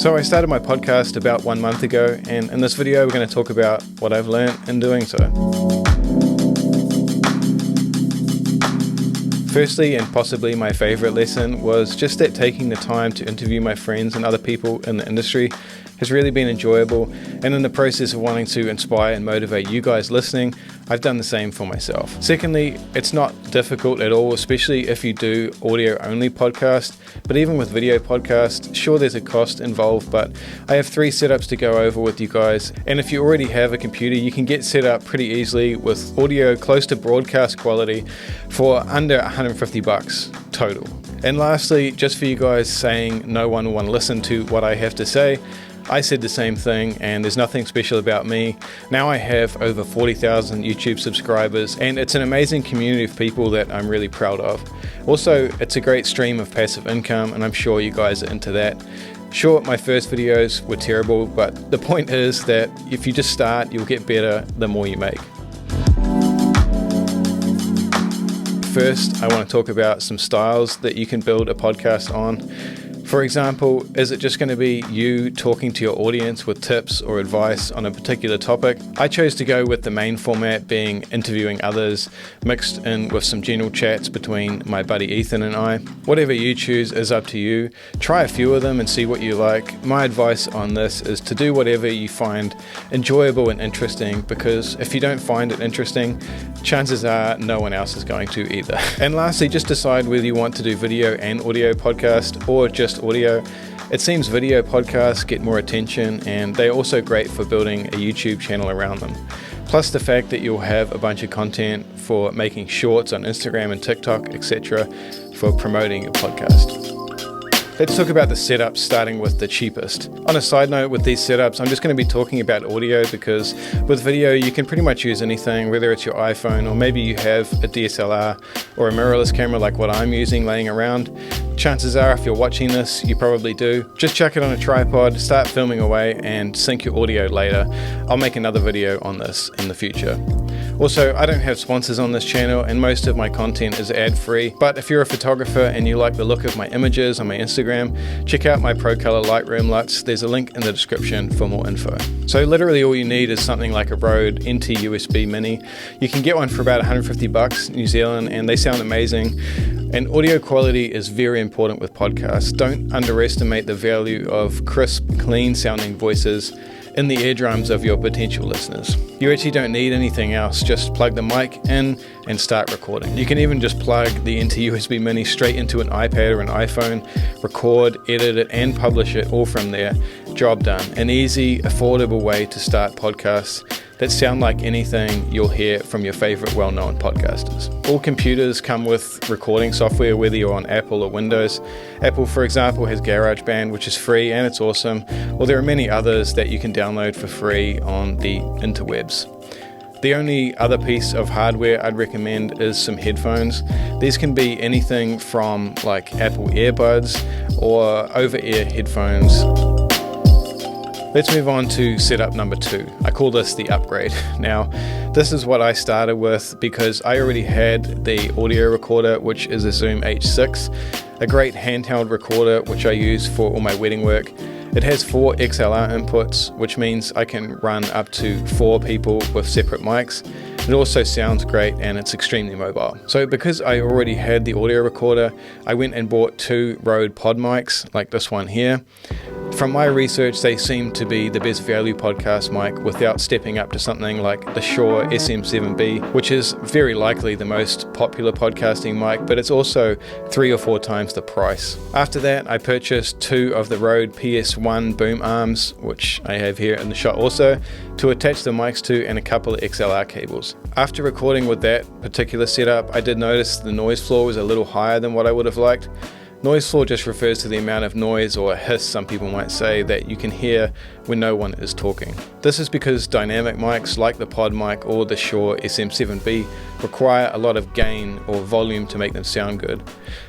So I started my podcast about 1 month ago, and in this video we're going to talk about what I've learned in doing so. Firstly, and possibly my favorite lesson, was just that taking the time to interview my friends and other people in the industry has really been enjoyable, and in the process of wanting to inspire and motivate you guys listening, I've done the same for myself. Secondly, it's not difficult at all, especially if you do audio only podcast, but even with video podcast, sure there's a cost involved, but I have 3 setups to go over with you guys, and if you already have a computer, you can get set up pretty easily with audio close to broadcast quality for under $150 total. And lastly, just for you guys saying no one will want to listen to what I have to say, I said the same thing, and there's nothing special about me. Now I have over 40,000 YouTube subscribers, and it's an amazing community of people that I'm really proud of. Also, it's a great stream of passive income, and I'm sure you guys are into that. Sure, my first videos were terrible, but the point is that if you just start, you'll get better the more you make. First, I want to talk about some styles that you can build a podcast on. For example, is it just going to be you talking to your audience with tips or advice on a particular topic? I chose to go with the main format being interviewing others, mixed in with some general chats between my buddy Ethan and I. Whatever you choose is up to you. Try a few of them and see what you like. My advice on this is to do whatever you find enjoyable and interesting, because if you don't find it interesting, chances are no one else is going to either. And lastly, just decide whether you want to do video and audio podcast or just audio. It seems video podcasts get more attention, and they're also great for building a YouTube channel around them. Plus the fact that you'll have a bunch of content for making shorts on Instagram and TikTok, etc., for promoting your podcast. Let's talk about the setups, starting with the cheapest. On a side note, with these setups, I'm just going to be talking about audio, because with video you can pretty much use anything, whether it's your iPhone or maybe you have a DSLR or a mirrorless camera like what I'm using laying around. Chances are, if you're watching this, you probably do. Just chuck it on a tripod, start filming away, and sync your audio later. I'll make another video on this in the future. Also, I don't have sponsors on this channel, and most of my content is ad-free, but if you're a photographer and you like the look of my images on my Instagram, check out my Pro Color Lightroom LUTs. There's a link in the description for more info. So literally all you need is something like a Rode NT USB Mini. You can get one for about $150 New Zealand, and they sound amazing. And audio quality is very important with podcasts. Don't underestimate the value of crisp, clean sounding voices in the eardrums of your potential listeners. You actually don't need anything else, just plug the mic in and start recording. You can even just plug the NT USB Mini straight into an iPad or an iPhone, record, edit it, and publish it all from there. Job done. An easy, affordable way to start podcasts that sound like anything you'll hear from your favorite well-known podcasters. All computers come with recording software, whether you're on Apple or Windows. Apple, for example, has GarageBand, which is free and it's awesome. Well, there are many others that you can download for free on the interwebs. The only other piece of hardware I'd recommend is some headphones. These can be anything from like Apple earbuds or over-ear headphones. Let's move on to setup number 2. I call this the upgrade. Now, this is what I started with because I already had the audio recorder, which is a Zoom H6, a great handheld recorder which I use for all my wedding work. It has 4 XLR inputs, which means I can run up to 4 people with separate mics. It also sounds great, and it's extremely mobile. So because I already had the audio recorder, I went and bought 2 Rode pod mics like this one here. From my research, they seem to be the best value podcast mic without stepping up to something like the Shure A7IV, which is very likely the most popular podcasting mic, but it's also 3 or 4 times the price. After that, I purchased 2 of the Rode PS1 boom arms, which I have here in the shot also, to attach the mics to, and a couple of XLR cables. After recording with that particular setup, I did notice the noise floor was a little higher than what I would have liked. Noise floor just refers to the amount of noise, or hiss some people might say, that you can hear when no one is talking. This is because dynamic mics like the pod mic or the Shure SM7B require a lot of gain or volume to make them sound good.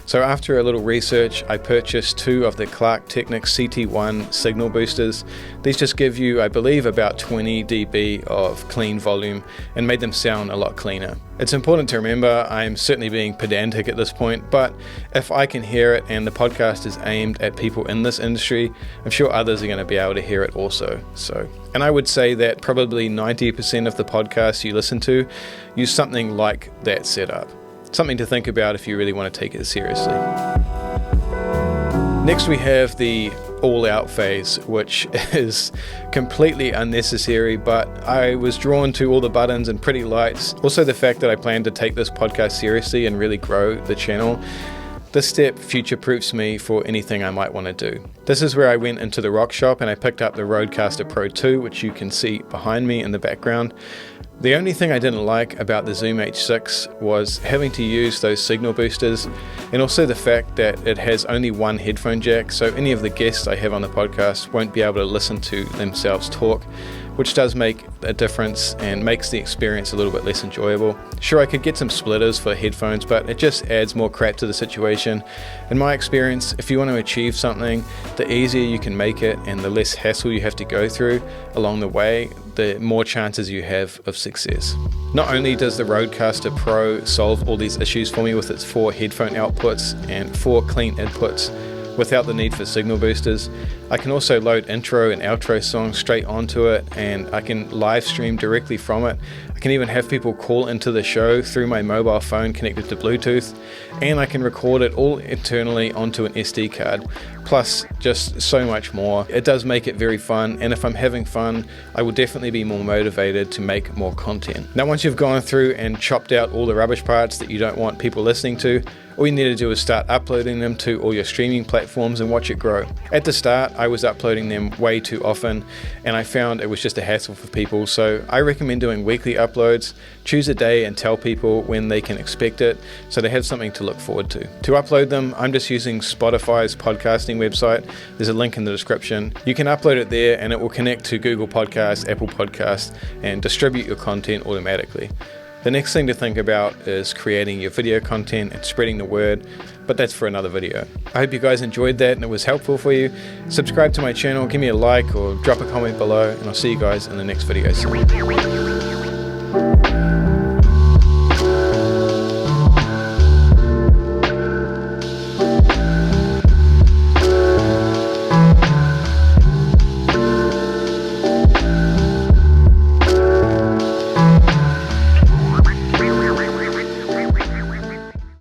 So after a little research, I purchased 2 of the Clark Technics CT1 signal boosters. These just give you, I believe, about 20 dB of clean volume and made them sound a lot cleaner. It's important to remember I'm certainly being pedantic at this point, but if I can hear it and the podcast is aimed at people in this industry, I'm sure others are going to be able to hear it also. And I would say that probably 90% of the podcasts you listen to use something like that setup. Something to think about if you really want to take it seriously. Next we have the all-out phase, which is completely unnecessary, but I was drawn to all the buttons and pretty lights. Also the fact that I plan to take this podcast seriously and really grow the channel. This step future-proofs me for anything I might want to do. This is where I went into the rock shop and I picked up the Rodecaster Pro 2, which you can see behind me in the background. The only thing I didn't like about the Zoom H6 was having to use those signal boosters, and also the fact that it has only one headphone jack, so any of the guests I have on the podcast won't be able to listen to themselves talk, which does make a difference and makes the experience a little bit less enjoyable. Sure, I could get some splitters for headphones, but it just adds more crap to the situation. In my experience, if you want to achieve something, the easier you can make it and the less hassle you have to go through along the way, the more chances you have of success. Not only does the Rodecaster Pro solve all these issues for me with its 4 headphone outputs and 4 clean inputs without the need for signal boosters, I can also load intro and outro songs straight onto it, and I can live stream directly from it. I can even have people call into the show through my mobile phone connected to Bluetooth, and I can record it all internally onto an SD card, plus just so much more. It does make it very fun, and if I'm having fun, I will definitely be more motivated to make more content. Now, once you've gone through and chopped out all the rubbish parts that you don't want people listening to, all you need to do is start uploading them to all your streaming platforms and watch it grow. At the start, I was uploading them way too often, and I found it was just a hassle for people, so I recommend doing weekly uploads. Choose a day and tell people when they can expect it, so they have something to look forward to. To upload them, I'm just using Spotify's podcasting website. There's a link in the description. You can upload it there and it will connect to Google Podcasts, Apple Podcasts, and distribute your content automatically. The next thing to think about is creating your video content and spreading the word, but that's for another video. I hope you guys enjoyed that and it was helpful for you. Subscribe to my channel, give me a like or drop a comment below, and I'll see you guys in the next video soon.